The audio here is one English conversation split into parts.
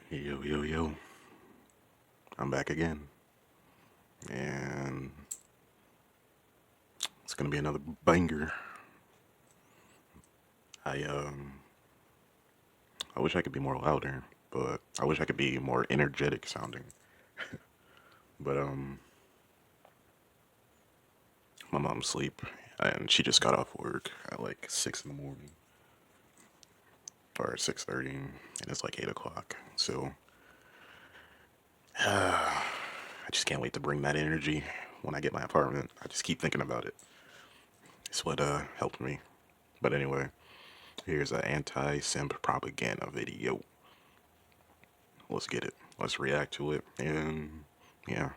Yo, yo, yo. I'm back again. And it's gonna be another banger. I I wish I could be more louder, but I wish I could be more energetic sounding. But my mom's asleep and she just got off work at like 6 in the morning. Or 6:30 and it's like 8 o'clock. So I just can't wait to bring that energy when I get my apartment. I just keep thinking about it. It's what helped me. But anyway, here's an anti-simp propaganda video. Let's get it. Let's react to it. And yeah,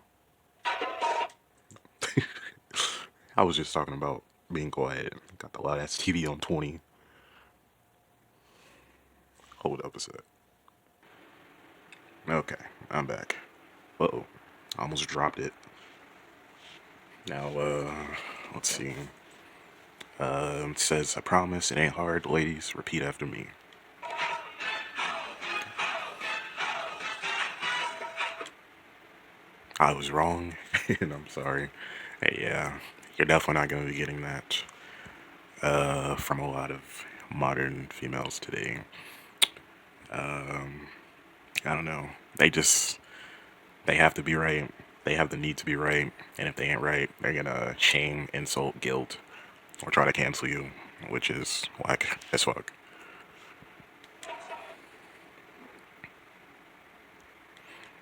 I was just talking about being quiet. Got the loud ass TV on 20. Hold up a sec. Okay, I'm back. Uh oh, I almost dropped it. Now, let's see. It says, I promise it ain't hard, ladies. Repeat after me. I was wrong, and I'm sorry. Hey, yeah, you're definitely not going to be getting that from a lot of modern females today. I don't know. They have to be right. They have the need to be right. And if they ain't right, they're gonna shame, insult, guilt, or try to cancel you, which is whack as fuck.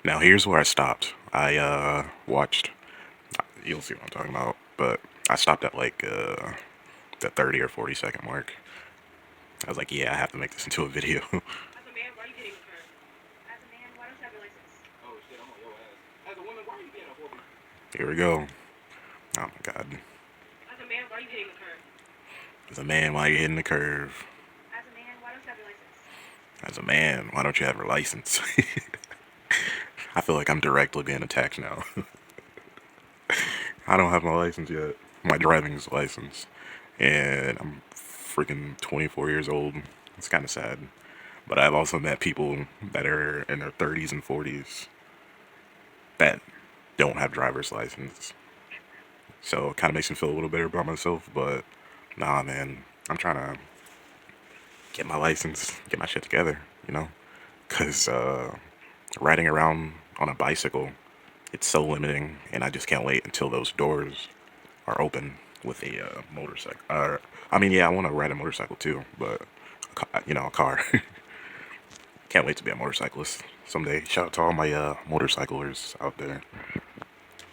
Now here's where I stopped. I watched. You'll see what I'm talking about. But I stopped at like the 30 or 40 second mark. I was like, yeah, I have to make this into a video. As a man, why are you getting the curve? As a man, why don't you have your license? Oh shit, I'm on your ass. As a woman, why are you being a whore? Here we go. Oh my god. As a man, why are you hitting the curve? As a man, why are you hitting the curve? As a man, why don't you have your license? As a man, why don't you have your license? I feel like I'm directly being attacked now. I don't have my license yet. My driving license. And I'm freaking 24 years old. It's kind of sad. But I've also met people that are in their 30s and 40s that don't have driver's license. So it kind of makes me feel a little better about myself. But nah, man. I'm trying to get my license, get my shit together, you know? Because riding around on a bicycle, it's so limiting. And I just can't wait until those doors are open with a motorcycle. I mean, yeah, I want to ride a motorcycle too, but a car. Can't wait to be a motorcyclist someday. Shout out to all my motorcyclers out there.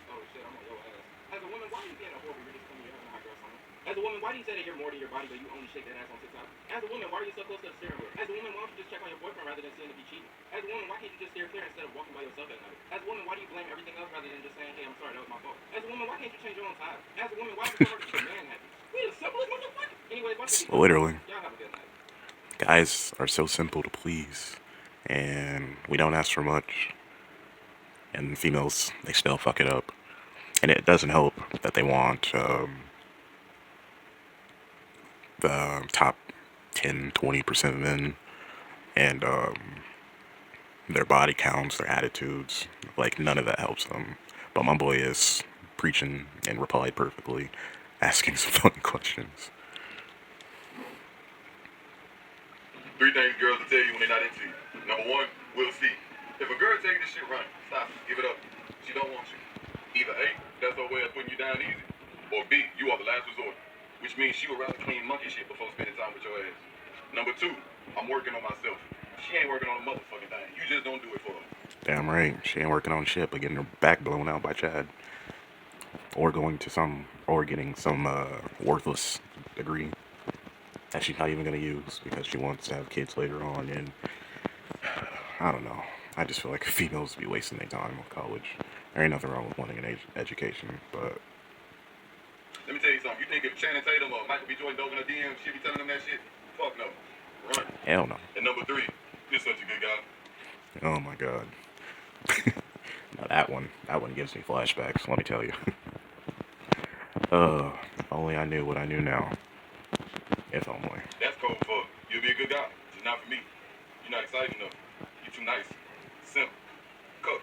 Oh shit, I'm on your ass. As a woman, why are you being a whore? You're just telling me you're having a hot girl summer. As a woman, why do you say that you're more than your body, but you only shake that ass on TikTok? As a woman, why are you so close to the steering wheel? As a woman, why don't you just check on your boyfriend rather than seeing if he cheating? As a woman, why can't you just steer clear instead of walking by yourself at night? As a woman, why do you blame everything else rather than just saying, hey, I'm sorry, that was my fault? As a woman, why can't you change your own tire? As a woman, why is it so hard to keep a man happy? We the simplest motherfucker. Anyways, why should Literally, y'all have a good night. guys are so simple to please, and we don't ask for much. And females, they still fuck it up, and it doesn't help that they want the top 10, 20% of men, and their body counts, their attitudes. Like, none of that helps them. But my boy is preaching and replied perfectly, asking some fun questions. Three things girls will tell you when they're not into you. Number one, we'll see. If a girl tell you this shit right, stop it. Give it up. She don't want you. Either A, that's her way of putting you down easy, or B, you are the last resort. Which means she would rather clean monkey shit before spending time with your ass. Number two, I'm working on myself. She ain't working on a motherfucking thing. You just don't do it for her. Damn right, she ain't working on shit but getting her back blown out by Chad. Or getting some worthless degree that she's not even gonna use because she wants to have kids later on. And I don't know. I just feel like females be wasting their time with college. There ain't nothing wrong with wanting an education, but Let me tell you something. You think if Channing Tatum or Michael B. Jordan dove in her DM, she'd be telling them that shit? Fuck no. Run. hell no. And number three, you're such a good guy. Oh my god. Now that one gives me flashbacks. Let me tell you. If only I knew what I knew now. If only. That's cold fuck. You'll be a good guy. Just not for me. You're not exciting enough. You're too nice. simp, cook,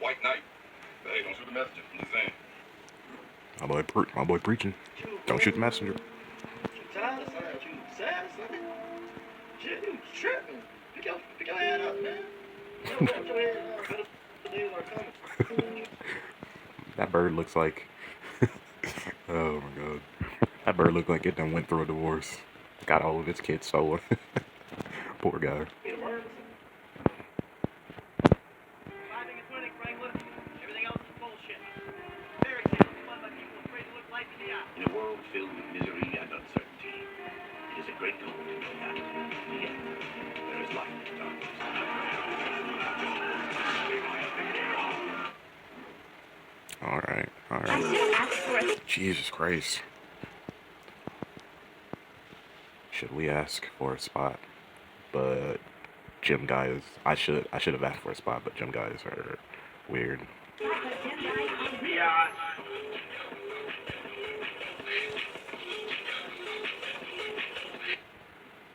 white knight. But hey, don't shoot the messenger. I'm just saying. My boy preaching. Don't shoot the messenger. Tyler, son, you sad, son. Shit, you tripping. Pick your head up, man. Put your head up. Better days are coming. That bird looks like. Oh my god. That bird looked like it done went through a divorce. Got all of its kids stolen. Poor guy. In a world filled with misery and uncertainty, it is a great comfort that, yet, there is light in darkness. Alright. Jesus Christ. Should we ask for a spot? But gym guys, I should have asked for a spot, but gym guys are weird.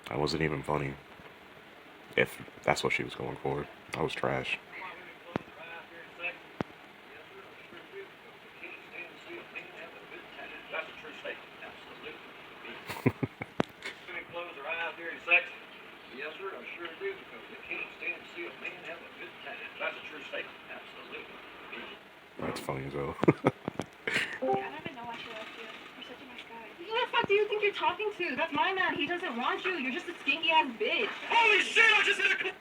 That wasn't even funny. If that's what she was going for. That was trash. That's a true statement. Absolutely. Women close their eyes during sex. Yes, sir, I sure do, because they can't stand to see a man have a good time. That's a true statement. Absolutely. That's funny as hell. I don't even know why she left you. You're such a nice guy. Who the fuck do you think you're talking to? That's my man. He doesn't want you. You're just a stinky ass bitch. Holy shit, I just hit a...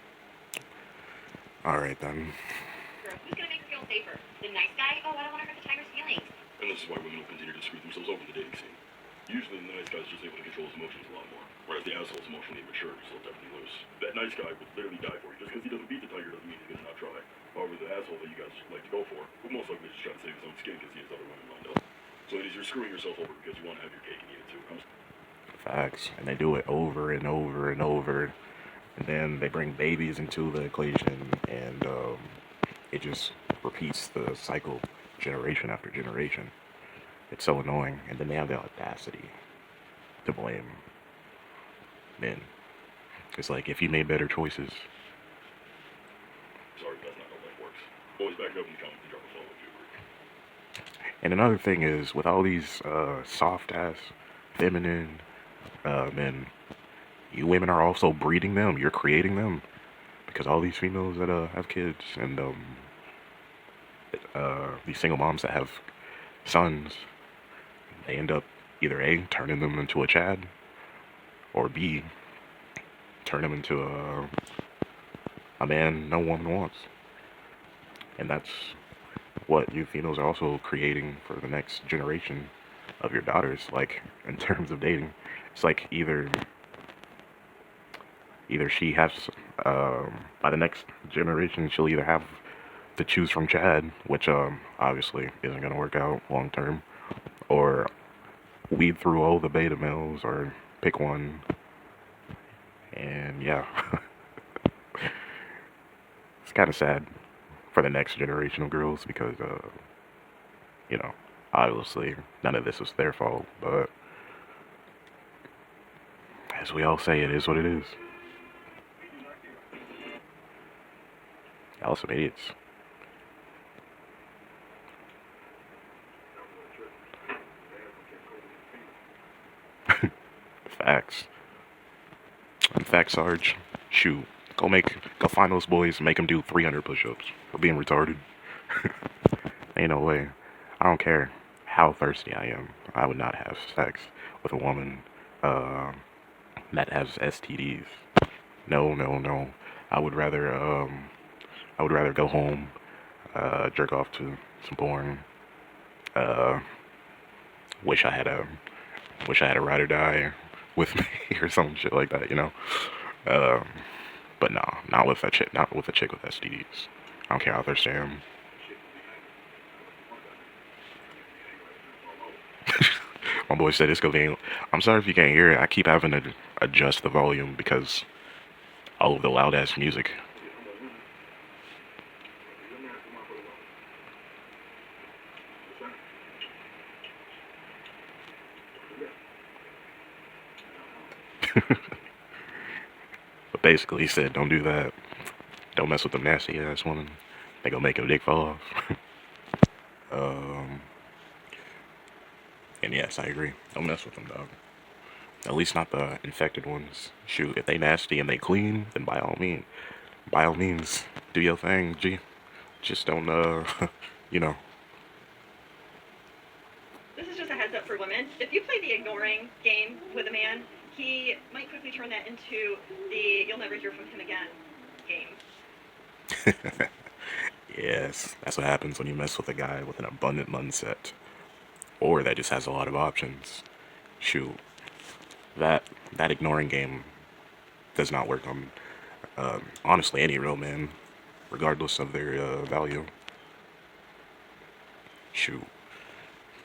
Alright then. Who's gonna make her feel safer? The nice guy? Oh, I don't want to hurt the tiger's feelings. And this is why women will continue to screw themselves over in the dating scene. Usually the nice guy's just able to control his emotions a lot more. Whereas the asshole's emotionally immature, so definitely loose. That nice guy would literally die for you. Just because he doesn't beat the tiger doesn't mean he's gonna not try. However, the asshole that you guys like to go for would most likely just try to save his own skin because he has other women lined up. So ladies, you're screwing yourself over because you want to have your cake and eat it too. Facts. And they do it over and over and over. And then they bring babies into the equation, and it just repeats the cycle generation after generation. It's so annoying. And then they have the audacity to blame men. It's like, if you made better choices. Sorry, that's not how life works. Always back it up in the comments and drop a follow if you agree. And another thing is, with all these soft-ass, feminine men, you women are also breeding them. You're creating them. Because all these females that have kids, and these single moms that have sons, they end up either A, turning them into a Chad, or B, turn them into a man no woman wants. And that's what you females are also creating for the next generation of your daughters, like, in terms of dating. It's like either she has, by the next generation, she'll either have to choose from Chad, which obviously isn't going to work out long term, or weed through all the beta males, or pick one. And yeah, it's kind of sad for the next generation of girls because, you know, obviously none of this is their fault, but as we all say, it is what it is. Y'all some idiots. Facts. In fact, Sarge, shoot, go find those boys and make them do 300 push-ups for being retarded. Ain't no way. I don't care how thirsty I am. I would not have sex with a woman that has STDs. No, no, no. I would rather go home, jerk off to some porn. Wish I had a ride or die with me or some shit like that, you know. But no, not with a chick with STDs. I don't care how thirsty I am. My boy said it's convenient. I'm sorry if you can't hear it. I keep having to adjust the volume because all of the loud ass music. But basically, he said, don't do that. Don't mess with them nasty ass women. They gonna make your dick fall off. um, and yes, I agree. Don't mess with them, dog. At least not the infected ones. Shoot, if they nasty and they clean, then by all means, do your thing, G. Just don't, you know. This is just a heads up for women. If you play the ignoring game with a man, he might quickly turn that into the you'll never hear from him again game. Yes, that's what happens when you mess with a guy with an abundant mindset, or that just has a lot of options. Shoot, that that ignoring game does not work on honestly any real man, regardless of their value. Shoot,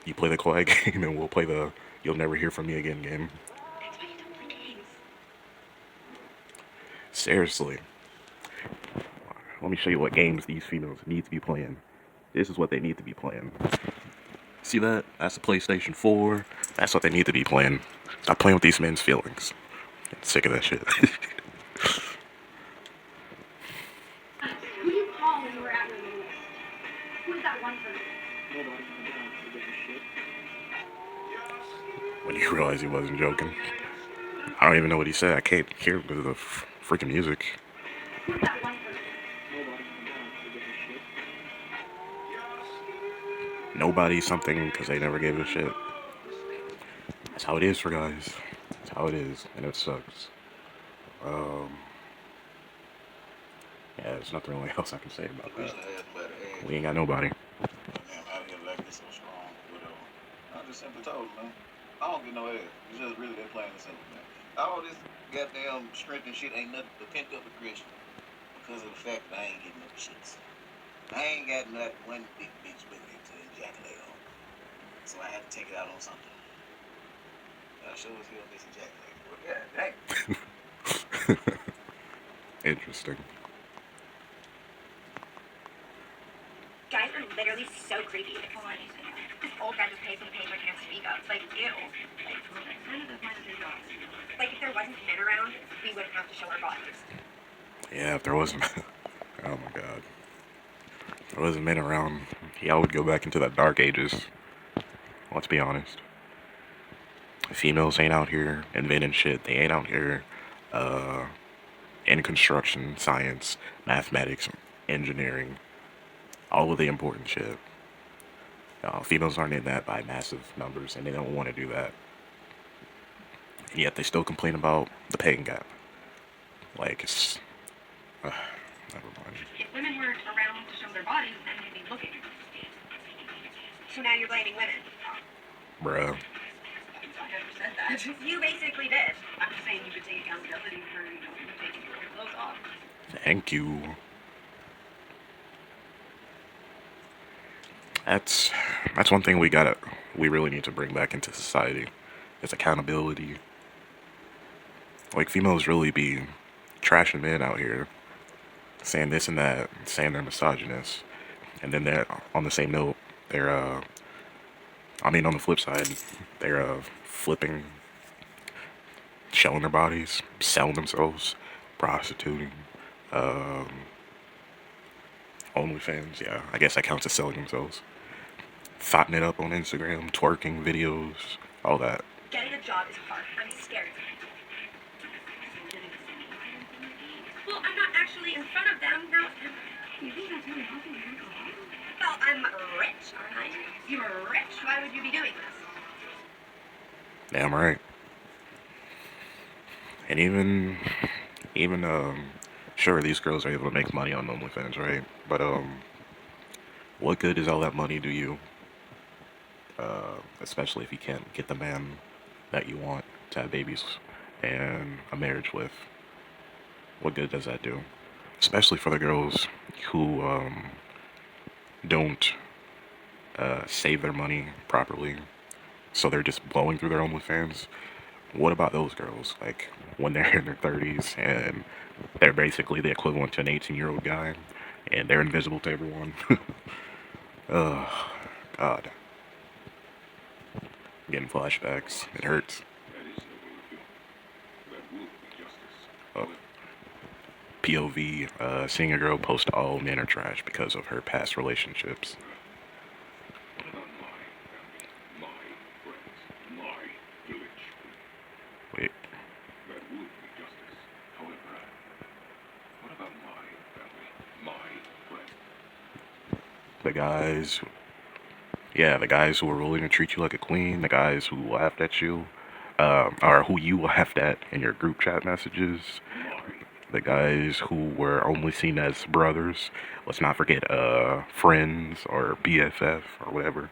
you play the quiet game, and we'll play the you'll never hear from me again game. That's why you don't play games. Seriously, let me show you what games these females need to be playing. This is what they need to be playing. See that? That's the PlayStation 4. That's what they need to be playing. Stop playing with these men's feelings. I'm sick of that shit. Who do you call when you were at your lowest? Who is that one person? Nobody. You give a shit. When you realize he wasn't joking. I don't even know what he said. I can't hear because of the freaking music. Who is that one person? Nobody. You give a shit. Nobody something because they never gave a shit. That's how it is for guys. That's how it is, and it sucks. Um, yeah, there's nothing really else I can say about that. We ain't got nobody. Man, out here like this so strong, whatever. I just simply told them, man. I don't get no ass. It's just really that plain and simple, man. All this goddamn strength and shit ain't nothing but pent up aggression because of the fact that I ain't getting no shits. I ain't got not one big bitch with me to ejaculate on. So I had to take it out on something. I sure as hell misejaculate. Well, yeah, dang. Interesting. Guys are literally so creepy. This old guy just pays for the paper and can't speak up. It's like, ew. Like, if there wasn't men around, we wouldn't have to show our bodies. Yeah, if there wasn't. Oh my god. If there wasn't men around, y'all would go back into the dark ages. Let's be honest. Females ain't out here inventing shit. They ain't out here in construction, science, mathematics, engineering, all of the important shit. Females aren't in that by massive numbers, and they don't want to do that. And yet they still complain about the paying gap. Like, it's... never mind. If women weren't around to show their bodies, then they'd be looking. So now you're blaming women. Bruh. I never said that. You basically did. I'm just saying you could take accountability for, you taking your clothes off. Thank you. That's one thing we really need to bring back into society. Is accountability. Like, females really be trashing men out here, saying this and that, saying they're misogynist, and then they're on the same note, they're on the flip side, they're flipping, showing their bodies, selling themselves, prostituting, OnlyFans. Yeah, I guess that counts as selling themselves. Thotting it up on Instagram, twerking videos, all that. Getting a job is hard. I'm scared. Well, I'm not actually in front of them. No. You think that's really helping your mental health? Well, I'm rich, aren't I? You're rich. Why would you be doing this? Damn right. And even sure, these girls are able to make money on OnlyFans, right? But what good does all that money do you? Especially if you can't get the man that you want to have babies and a marriage with. What good does that do? Especially for the girls who don't save their money properly, so they're just blowing through their OnlyFans. What about those girls? Like, when they're in their 30s and they're basically the equivalent to an 18-year-old guy, and they're invisible to everyone. God. I'm getting flashbacks. It hurts. Oh. POV, seeing a girl post all men are trash because of her past relationships. What about my family, my friends, my village? Wait, That would be justice. However, what about my family, my friends? the guys, yeah, the guys who were willing to treat you like a queen, the guys who laughed at you, or who you laughed at in your group chat messages, the guys who were only seen as brothers. Let's not forget, friends or BFF or whatever.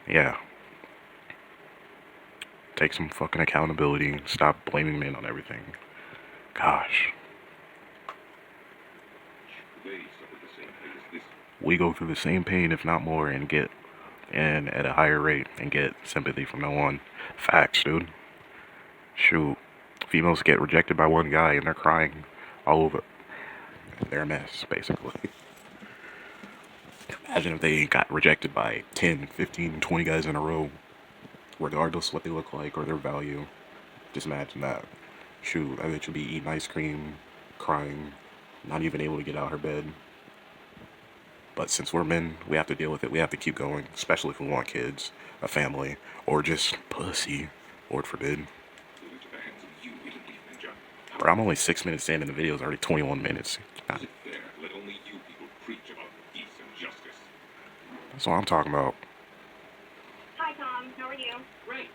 Yeah, take some fucking accountability. Stop blaming men on everything. Gosh, They suffered the same fate as this. we go through the same pain, if not more, and get and at a higher rate and get sympathy from no one. Facts, dude. Shoot, females get rejected by one guy and they're crying all over. They're a mess, basically. Imagine if they got rejected by 10, 15, 20 guys in a row, regardless what they look like or their value. Just imagine that. Shoot, I bet you'll be eating ice cream, crying, not even able to get out of her bed. But since we're men, we have to deal with it. We have to keep going, especially if we want kids, a family, or just pussy, Lord forbid. Into the hands of you, little leaf ninja. Bro, I'm only 6 minutes in and the video's already 21 minutes. Is it fair to let only you people preach about peace and justice? That's what I'm talking about. Hi, Tom. How are you? Great.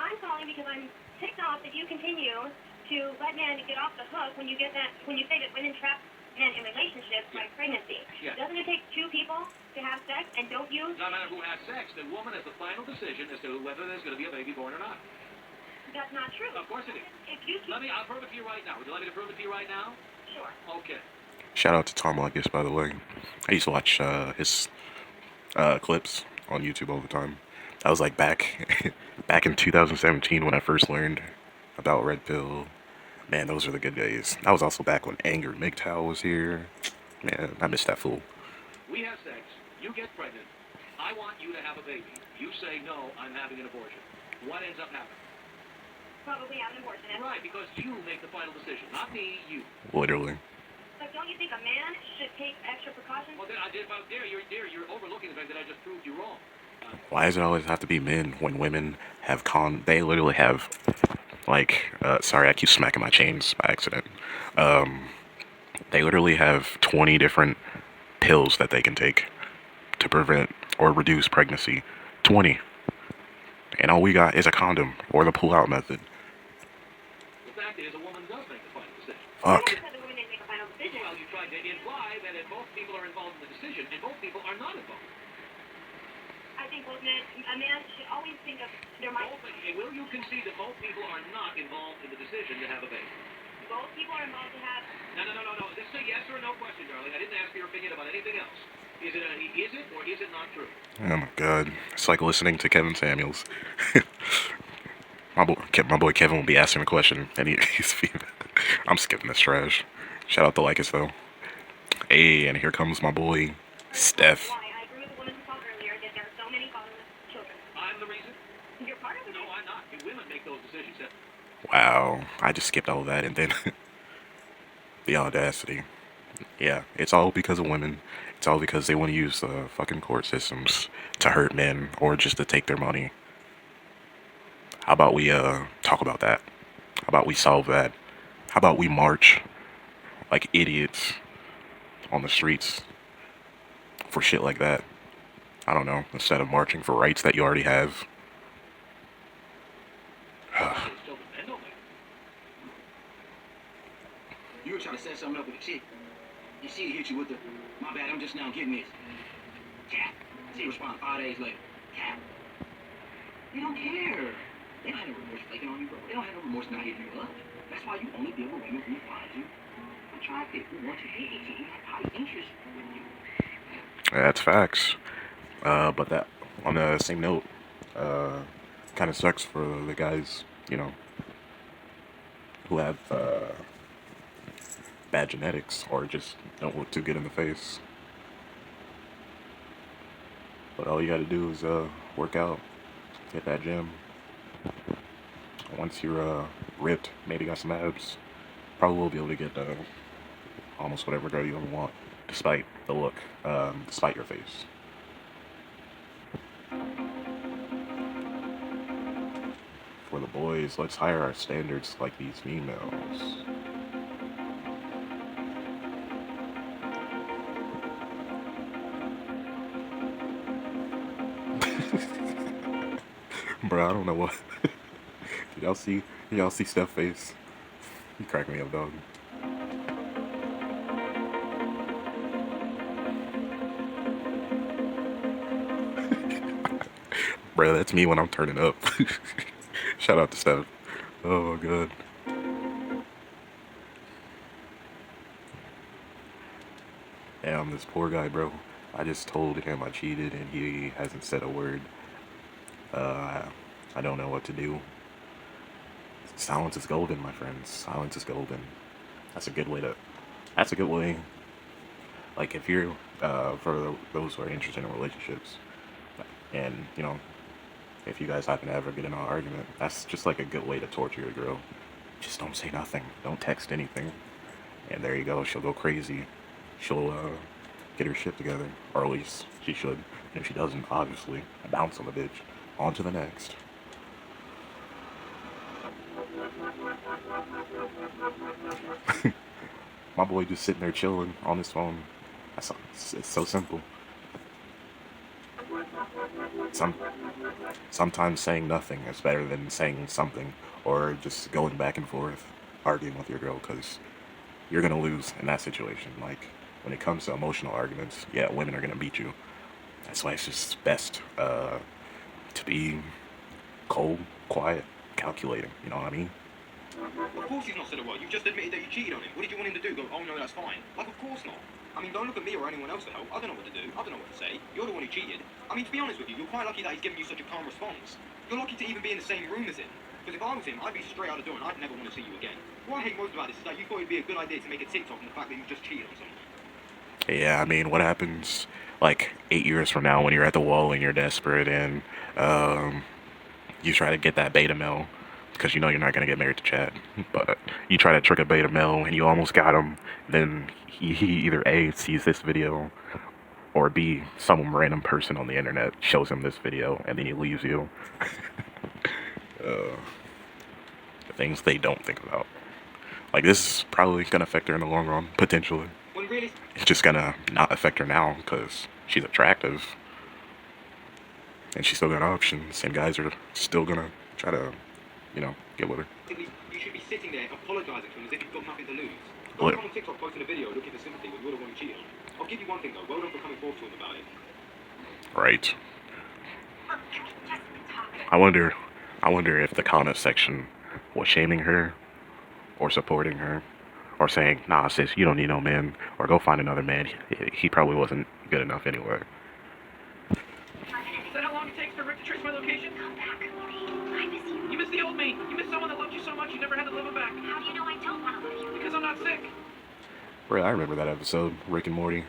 I'm calling because I'm ticked off that you continue to let men get off the hook when you say that women trap men in relationships by pregnancy. Yeah. Doesn't it take two people to have sex, and don't you? No matter who has sex, the woman has the final decision as to whether there's going to be a baby born or not. That's not true. Of course it is. If you keep... I'll prove it to you right now. Would you like me to prove it to you right now? Sure. Okay. Shout out to Tom Lucas, by the way. I used to watch his clips on YouTube all the time. I was like back in 2017 when I first learned about Redpill. Man, those are the good days. That was also back when Angry MGTOW was here. Man, I missed that fool. We have sex. You get pregnant. I want you to have a baby. You say, no, I'm having an abortion. What ends up happening? Probably have an abortion. Right, because you make the final decision. Not me, you. Literally. But don't you think a man should take extra precautions? Well, then I did about there. You're overlooking the fact that I just proved you wrong. Why does it always have to be men when women have they literally have, like, sorry, I keep smacking my chains by accident. They literally have 20 different pills that they can take to prevent or reduce pregnancy. 20. And all we got is a condom or the pull-out method. The fact is, a woman does make the final decision. I Fuck. never said the women didn't make a final decision. Well, you tried to imply that if both people are involved in the decision, and both people are not involved. I think a man should always think of their mind. Will you concede that both people are not involved in the decision to have a baby? Both people are involved to have... No. This is a yes or no question, darling. I didn't ask for your opinion about anything else. Is it or is it not true? Oh my god. It's like listening to Kevin Samuels. my boy Kevin will be asking a question, and he's I'm skipping this trash. Shout out to Lycus, though. Hey, and here comes my boy, Steph. Why? I agree with the woman who called earlier that there are so many fatherless children. I'm the reason? You're part of it. No, I'm not. Women make those decisions. Wow, I just skipped all of that, and then the audacity. Yeah, it's all because of women. It's all because they want to use the fucking court systems to hurt men or just to take their money. How about we talk about that? How about we solve that? How about we march like idiots on the streets for shit like that? I don't know, instead of marching for rights that you already have. Still depend on me. You were trying to set something up with a chick. And she hit you with the, my bad, I'm just now getting this. Cap. She responded 5 days later. Cap. They don't care. They don't have no remorse flaking on you, bro. They don't have no remorse not hitting you up. That's why you only deal with women who find you attractive, who want to hit you, who have high interest with you. That's facts. But that, on the same note, kind of sucks for the guys, you know, who have bad genetics or just don't look too good in the face. But all you gotta do is work out, hit that gym. Once you're ripped, maybe got some abs, probably will be able to get almost whatever girl you ever want, despite the look, despite your face. For the boys, let's higher our standards like these females. Bro, I don't know what. Did y'all see? Y'all see Steph's face? You crack me up, dog. Bro, that's me when I'm turning up. Shout out to Steph. Oh, god. Damn, this poor guy, bro. I just told him I cheated and he hasn't said a word. I don't know what to do. Silence is golden, my friends. Silence is golden. That's a good way to... That's a good way... Like, if you're... for those who are interested in relationships, and, you know, if you guys happen to ever get in an argument, that's just like a good way to torture your girl. Just don't say nothing. Don't text anything. And there you go. She'll go crazy. She'll, get her shit together. Or at least she should. And if she doesn't, obviously, bounce on the bitch. On to the next. My boy just sitting there chilling on his phone. It's so simple. Sometimes saying nothing is better than saying something, or just going back and forth, arguing with your girl, because you're gonna lose in that situation. Like, when it comes to emotional arguments, yeah, women are gonna beat you. That's why it's just best to be cold, quiet, calculating. You know what I mean? Of course he's not said a word. You've just admitted that you cheated on him. What did you want him to do? Go, oh no, that's fine. Like, of course not. I mean, don't look at me or anyone else to help. I don't know what to do. I don't know what to say. You're the one who cheated. I mean, to be honest with you, you're quite lucky that he's giving you such a calm response. You're lucky to even be in the same room as him. Because if I was him, I'd be straight out the door and I'd never want to see you again. What I hate most about this is that you thought it'd be a good idea to make a TikTok on the fact that you just cheated on someone. Yeah, I mean, what happens like 8 years from now when you're at the wall and you're desperate and you try to get that beta male because you know you're not going to get married to Chad, but you try to trick a beta male and you almost got him, then he either A, sees this video, or B, some random person on the internet shows him this video and then he leaves you. The things they don't think about. Like, this is probably going to affect her in the long run, potentially. When really... It's just going to not affect her now because she's attractive. And she's still got options, and guys are still going to try to, you know, get with her. You should be sitting there apologising to him as if you've got nothing to lose. What? Don't come on TikTok posting a video looking for sympathy when you're the one who cheated on him. I'll give you one thing though, well done for coming forward to him about it. Right. I wonder if the comment section was shaming her, or supporting her, or saying, nah, sis, you don't need no man, or go find another man. He probably wasn't good enough anyway. Is that how long it takes for Rick to trace my location? Come back, Cody. I miss you. You miss the old me. You miss someone that loved you so much you never had to live him back. How do you know I don't want to love you? Because I'm not sick. Bro, I remember that episode, Rick and Morty.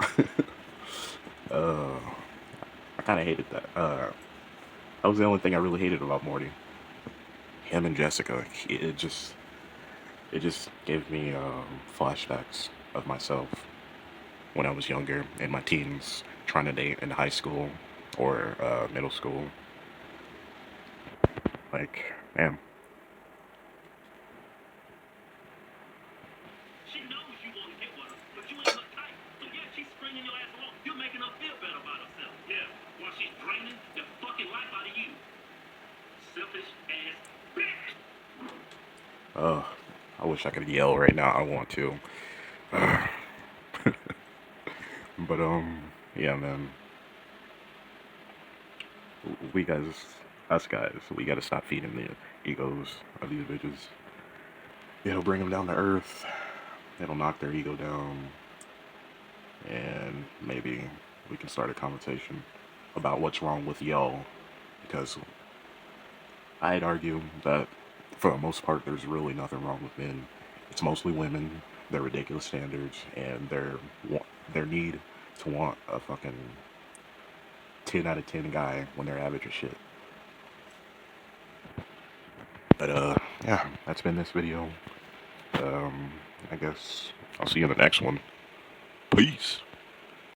I kind of hated that. That was the only thing I really hated about Morty. Him and Jessica. It just gave me flashbacks of myself when I was younger, in my teens, trying to date in high school or middle school. Like, man. She knows you want to get with her, but you ain't her type. So yeah, she's stringing your ass along. You're making her feel better about herself. Yeah, while she's draining the fucking life out of you. Selfish ass bitch. I wish I could yell right now. I want to. But, yeah, man. Us guys, we gotta stop feeding the egos of these bitches. It'll bring them down to earth. It'll knock their ego down. And maybe we can start a conversation about what's wrong with y'all. Because I'd argue that for the most part, there's really nothing wrong with men. It's mostly women, their ridiculous standards, and their need to want a fucking 10 out of 10 guy when they're average as shit. But, yeah, that's been this video. I guess I'll see you in the next one. Peace.